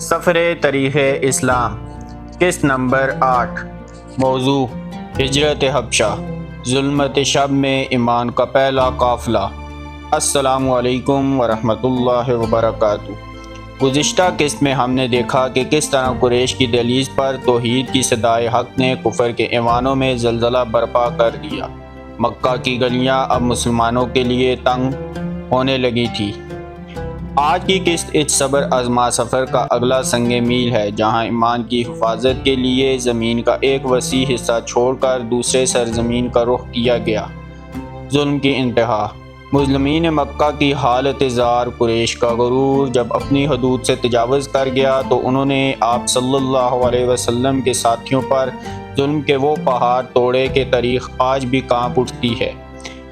سفر تاریخ اسلام قسط نمبر 8 موضوع ہجرت حبشہ ظلمت شب میں ایمان کا پہلا قافلہ۔ السلام علیکم ورحمۃ اللہ وبرکاتہ۔ گزشتہ قسط میں ہم نے دیکھا کہ کس طرح قریش کی دہلیز پر توحید کی صدائے حق نے کفر کے ایوانوں میں زلزلہ برپا کر دیا۔ مکہ کی گلیاں اب مسلمانوں کے لیے تنگ ہونے لگی تھی۔ آج کی قسط اس صبر آزما سفر کا اگلا سنگ میل ہے، جہاں ایمان کی حفاظت کے لیے زمین کا ایک وسیع حصہ چھوڑ کر دوسرے سرزمین کا رخ کیا گیا۔ ظلم کی انتہا۔ مظلومین مکہ کی حالت زار۔ قریش کا غرور جب اپنی حدود سے تجاوز کر گیا تو انہوں نے آپ صلی اللہ علیہ وسلم کے ساتھیوں پر ظلم کے وہ پہاڑ توڑے کہ تاریخ آج بھی کانپ اٹھتی ہے۔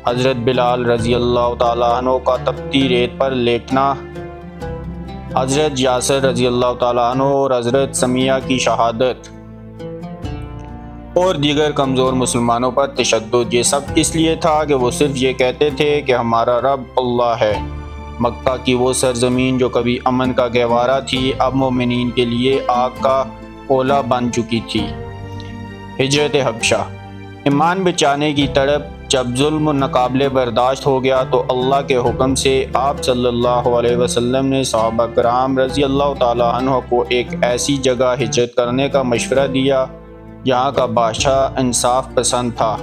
حضرت بلال رضی اللہ تعالیٰ عنہ کا تپتی ریت پر لیٹنا، حضرت یاسر رضی اللہ تعالیٰ عنہ اور حضرت سمیہ کی شہادت اور دیگر کمزور مسلمانوں پر تشدد، یہ سب اس لیے تھا کہ وہ صرف یہ کہتے تھے کہ ہمارا رب اللہ ہے۔ مکہ کی وہ سرزمین جو کبھی امن کا گہوارہ تھی، اب مومنین کے لیے آگ کا اولہ بن چکی تھی۔ ہجرت حبشہ۔ ایمان بچانے کی تڑپ۔ جب ظلم ناقابل برداشت ہو گیا تو اللہ کے حکم سے آپ صلی اللہ علیہ وسلم نے صحابہ کرام رضی اللہ تعالیٰ عنہ کو ایک ایسی جگہ ہجرت کرنے کا مشورہ دیا جہاں کا بادشاہ انصاف پسند تھا۔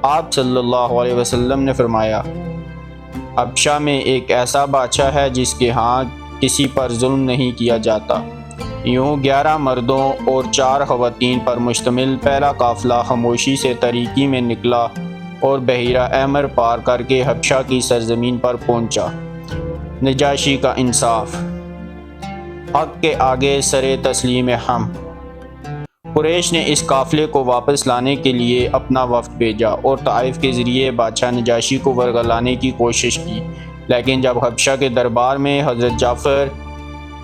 آپ صلی اللہ علیہ وسلم نے فرمایا، حبشہ میں ایک ایسا بادشاہ ہے جس کے ہاں کسی پر ظلم نہیں کیا جاتا۔ یوں 11 مردوں اور 4 خواتین پر مشتمل پہلا قافلہ خاموشی سے تاریکی میں نکلا اور بحیرہ احمر پار کر کے حبشہ کی سرزمین پر پہنچا۔ نجاشی کا انصاف۔ حق کے آگے سر تسلیم ہم۔ قریش نے اس قافلے کو واپس لانے کے لیے اپنا وفد بھیجا اور طائف کے ذریعے بادشاہ نجاشی کو ورگلانے کی کوشش کی، لیکن جب حبشہ کے دربار میں حضرت جعفر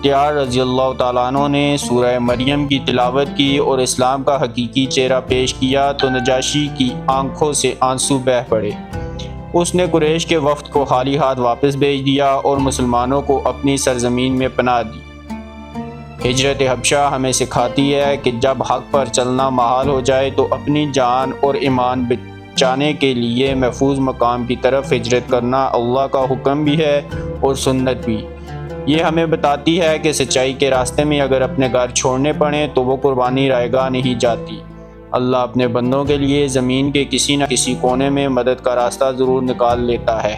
طیار رضی اللہ تعالیٰ عنہ نے سورہ مریم کی تلاوت کی اور اسلام کا حقیقی چہرہ پیش کیا تو نجاشی کی آنکھوں سے آنسو بہہ پڑے۔ اس نے قریش کے وفد کو خالی ہاتھ واپس بھیج دیا اور مسلمانوں کو اپنی سرزمین میں پناہ دی۔ ہجرت حبشہ ہمیں سکھاتی ہے کہ جب حق پر چلنا محال ہو جائے تو اپنی جان اور ایمان بچانے کے لیے محفوظ مقام کی طرف ہجرت کرنا اللہ کا حکم بھی ہے اور سنت بھی۔ یہ ہمیں بتاتی ہے کہ سچائی کے راستے میں اگر اپنے گھر چھوڑنے پڑیں تو وہ قربانی رائگاں نہیں جاتی۔ اللہ اپنے بندوں کے لیے زمین کے کسی نہ کسی کونے میں مدد کا راستہ ضرور نکال لیتا ہے۔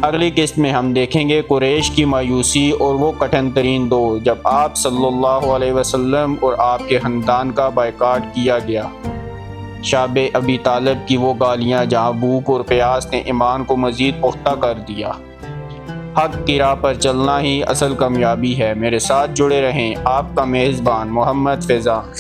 اگلی قسط میں ہم دیکھیں گے قریش کی مایوسی اور وہ کٹھن ترین دور جب آپ صلی اللہ علیہ وسلم اور آپ کے خاندان کا بائیکاٹ کیا گیا۔ شعب ابی طالب کی وہ گالیاں جہاں بھوک اور پیاس نے ایمان کو مزید پختہ کر دیا۔ حق کی راہ پر چلنا ہی اصل کامیابی ہے۔ میرے ساتھ جڑے رہیں۔ آپ کا میزبان محمد فیضان۔